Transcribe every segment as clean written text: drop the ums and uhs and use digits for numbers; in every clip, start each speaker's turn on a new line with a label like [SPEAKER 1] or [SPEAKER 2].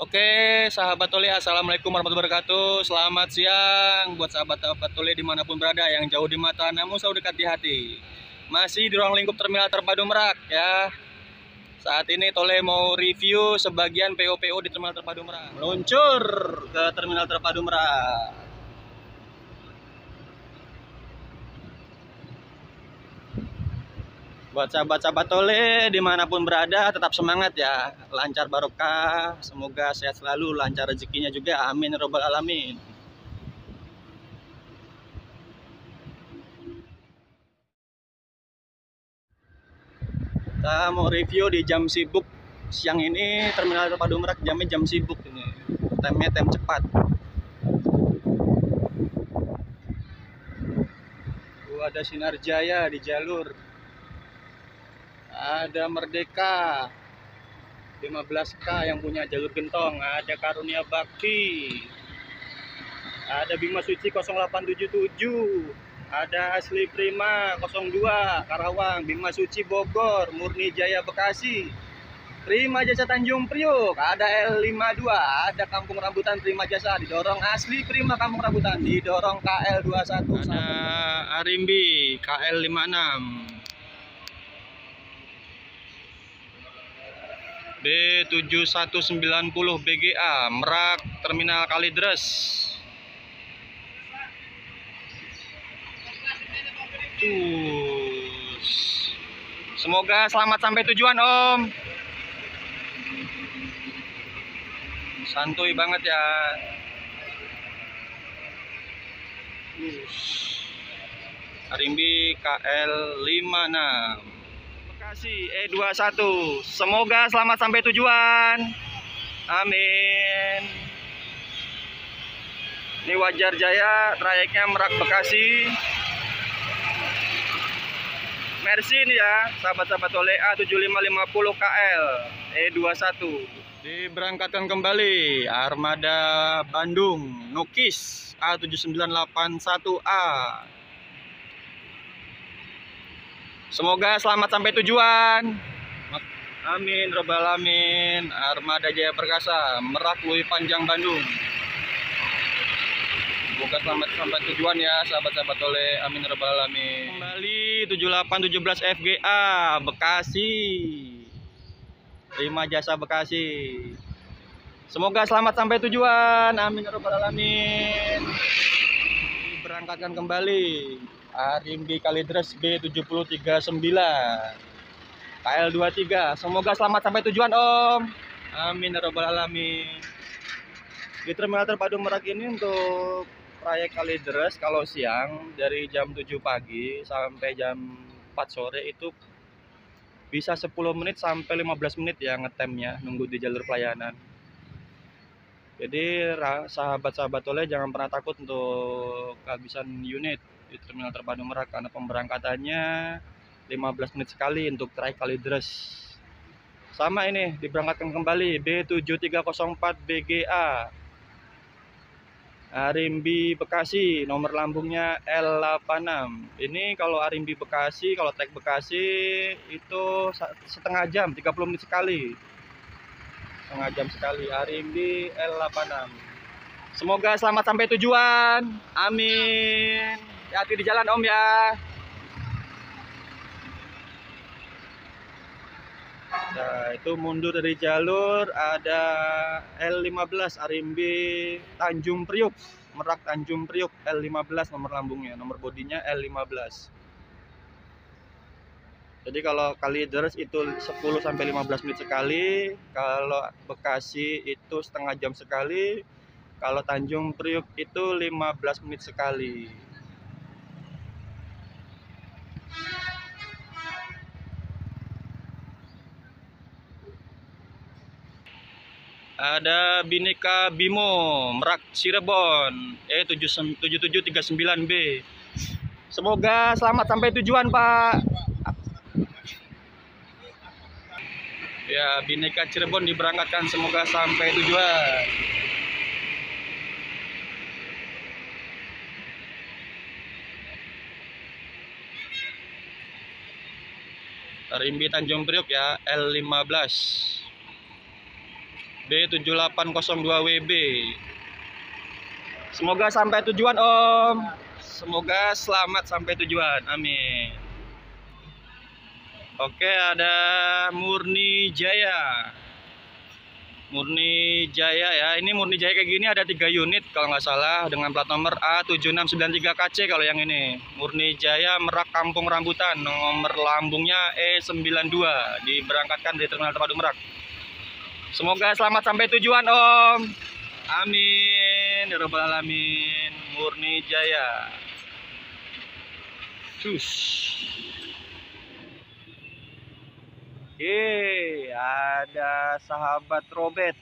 [SPEAKER 1] Oke, sahabat Tole, assalamualaikum warahmatullahi wabarakatuh. Selamat siang buat sahabat-sahabat Tole dimanapun berada, yang jauh di mata namun selalu dekat di hati. Masih di ruang lingkup Terminal Terpadu Merak ya. Saat ini Tole mau review sebagian PO-PO di Terminal Terpadu Merak. Meluncur ke Terminal Terpadu Merak. Buat sahabat-sahabat Tole dimanapun berada, tetap semangat ya, lancar barokah, semoga sehat selalu, lancar rezekinya juga, amin robbal alamin. Kita mau review di jam sibuk siang ini. Terminal Terpadu Merak jamnya jam sibuk ini, temnya tem cepat. Ada Sinar Jaya di jalur, ada Merdeka 15K yang punya jalur gentong, ada Karunia Bakti, ada Bima Suci 0877, ada Asli Prima 02 Karawang, Bima Suci Bogor, Murni Jaya Bekasi, Prima Jasa Tanjung Priok, ada L52, ada Kampung Rambutan Prima Jasa, didorong Asli Prima Kampung Rambutan, didorong KL21, ada Arimbi KL56, B7190 BGA Merak Terminal Kalideres. Semoga selamat sampai tujuan Om. Santuy banget ya. Arimbi KL56 Bekasi E21. Semoga selamat sampai tujuan. Amin. Ini Wajar Jaya, trayeknya Merak Bekasi. Mercy ini ya, sahabat-sahabat Tole, A7550 KL E21. Diberangkatkan kembali armada Bandung Nukis A7981A. Semoga selamat sampai tujuan. Amin robbal alamin. Armada Jaya Perkasa Merak Lui Panjang Bandung. Semoga selamat sampai tujuan ya sahabat-sahabat Tole, amin robbal alamin. Kembali 7817 FGA Bekasi, Prima Jasa Bekasi. Semoga selamat sampai tujuan, amin robbal alamin. Berangkatkan kembali Arimbi Kalideres B7039 KL23. Semoga selamat sampai tujuan Om, amin robbal alamin. Di Terminal Terpadu Merak ini untuk trayek Kalideres kalau siang dari jam 7 pagi sampai jam 4 sore itu bisa 10 menit sampai 15 menit ya ngetemnya, nunggu di jalur pelayanan. Jadi sahabat-sahabat Tole jangan pernah takut untuk kehabisan unit di Terminal Terpadu Merak, karena pemberangkatannya 15 menit sekali untuk trayek Kalideres. Sama ini diberangkatkan kembali B7304 BGA Arimbi Bekasi, nomor lambungnya L86. Ini kalau Arimbi Bekasi, kalau trek Bekasi itu setengah jam, 30 menit sekali. Setengah jam sekali, Arimbi L86. Semoga selamat sampai tujuan. Amin. Hati-hati di jalan Om ya. Nah, itu mundur dari jalur ada L15 Arimbi Tanjung Priuk, Merak Tanjung Priuk L15 nomor lambungnya, nomor bodinya L15. Jadi kalau Kalideres itu 10 sampai 15 menit sekali, kalau Bekasi itu setengah jam sekali, kalau Tanjung Priuk itu 15 menit sekali. Ada Bhinneka Bimo Merak Cirebon E7739B. Semoga selamat sampai tujuan Pak. Ya, Bhinneka Cirebon diberangkatkan, semoga sampai tujuan. Arimbi Tanjung Priok ya, L15 B7802WB. Semoga sampai tujuan Om. Semoga selamat sampai tujuan. Amin. Oke, ada Murni Jaya. Murni Jaya ya. Ini Murni Jaya kayak gini ada 3 unit kalau nggak salah dengan plat nomor A7693KC kalau yang ini. Murni Jaya Merak Kampung Rambutan. Nomor lambungnya E92 diberangkatkan dari Terminal Terpadu Merak. Semoga selamat sampai tujuan Om. Amin ya rabbal alamin. Murni Jaya. Cus. Oke, ada sahabat Robert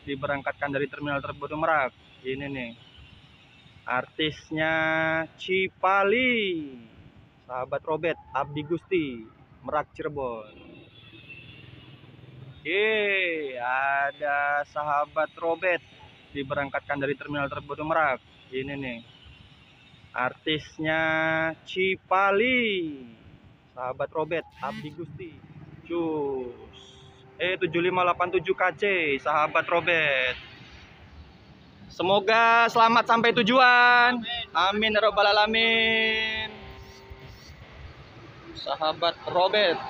[SPEAKER 1] diberangkatkan dari Terminal Terpadu Merak. Ini nih, artisnya Cipali, sahabat Robert Abdi Gusti, Merak Cirebon. Oke, ada sahabat Robert diberangkatkan dari Terminal Terpadu Merak. Ini nih, artisnya Cipali, sahabat Robert Abdi Gusti. E7587KC, sahabat Robert. Semoga selamat sampai tujuan. Amin ya rabbal alamin. Sahabat Robert.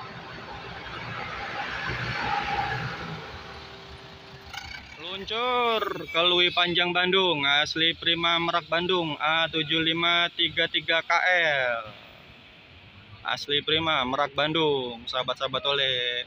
[SPEAKER 1] Luncur ke Lui Panjang Bandung, asli Prima Merak Bandung, A7533KL. Asli Prima Merak Bandung, sahabat-sahabat oleh.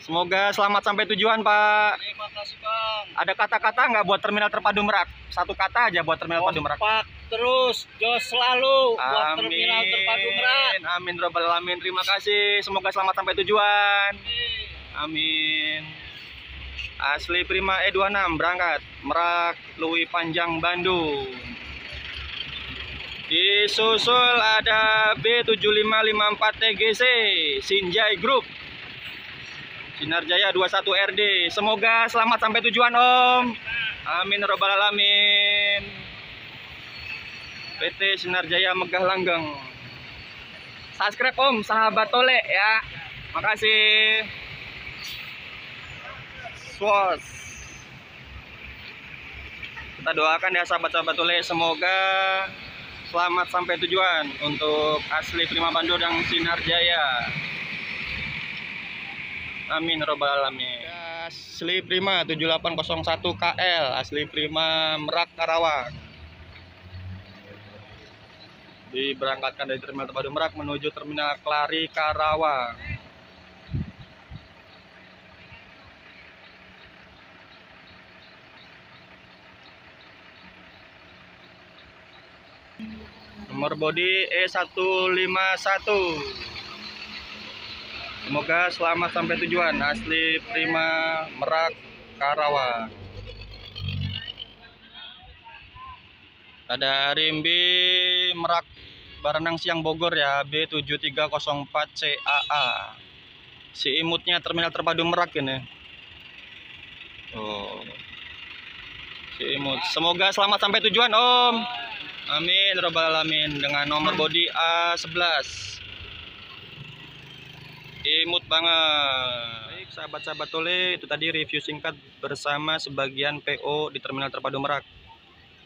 [SPEAKER 1] Semoga selamat sampai tujuan Pak.
[SPEAKER 2] Terima kasih Bang.
[SPEAKER 1] Ada kata-kata nggak buat Terminal Terpadu Merak? Satu kata aja buat Terminal Terpadu Merak.
[SPEAKER 2] Kompak terus, jos selalu buat Terminal Terpadu Merak.
[SPEAKER 1] Amin rabbal alamin. Terima kasih. Semoga selamat sampai tujuan. Amin. Asli Prima E26 berangkat Merak Lui Panjang Bandung. Disusul ada B7554TGC Sinjai Group Sinar Jaya 21RD. Semoga selamat sampai tujuan Om. Amin rabbal alamin. PT Sinar Jaya Megah Langgeng. Subscribe Om, sahabat Tole ya. Makasih. Swos. Kita doakan ya sahabat-sahabat Tole, semoga selamat sampai tujuan untuk asli Prima Bandung dan Sinar Jaya. Amin rabbal alamin. Asli Prima 7801KL, asli Prima Merak Karawang. Diberangkatkan dari Terminal Terpadu Merak menuju Terminal Klari Karawang. Nomor bodi E151. Semoga selamat sampai tujuan, asli Prima Merak Karawang. Ada Rimbi Merak Baranang Siang Bogor ya, B7304CAA. Si imutnya Terminal Terpadu Merak ini. Oh. Si imut. Semoga selamat sampai tujuan Om. Amin rabbal alamin. Dengan nomor bodi A11. Imut banget. Baik sahabat-sahabat Tole, itu tadi review singkat bersama sebagian PO di Terminal Terpadu Merak.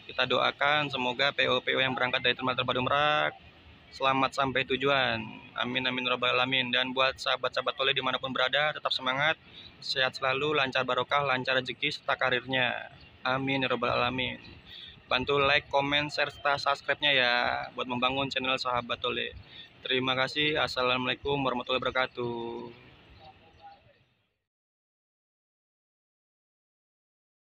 [SPEAKER 1] Kita doakan semoga PO-PO yang berangkat dari Terminal Terpadu Merak selamat sampai tujuan. Amin amin rabbal alamin. Dan buat sahabat-sahabat Tole dimanapun berada, tetap semangat, sehat selalu, lancar barokah, lancar rezeki serta karirnya. Amin rabbal alamin. Bantu like, komen, share, serta subscribe-nya ya buat membangun channel sahabat Tole. Terima kasih. Assalamualaikum warahmatullahi wabarakatuh.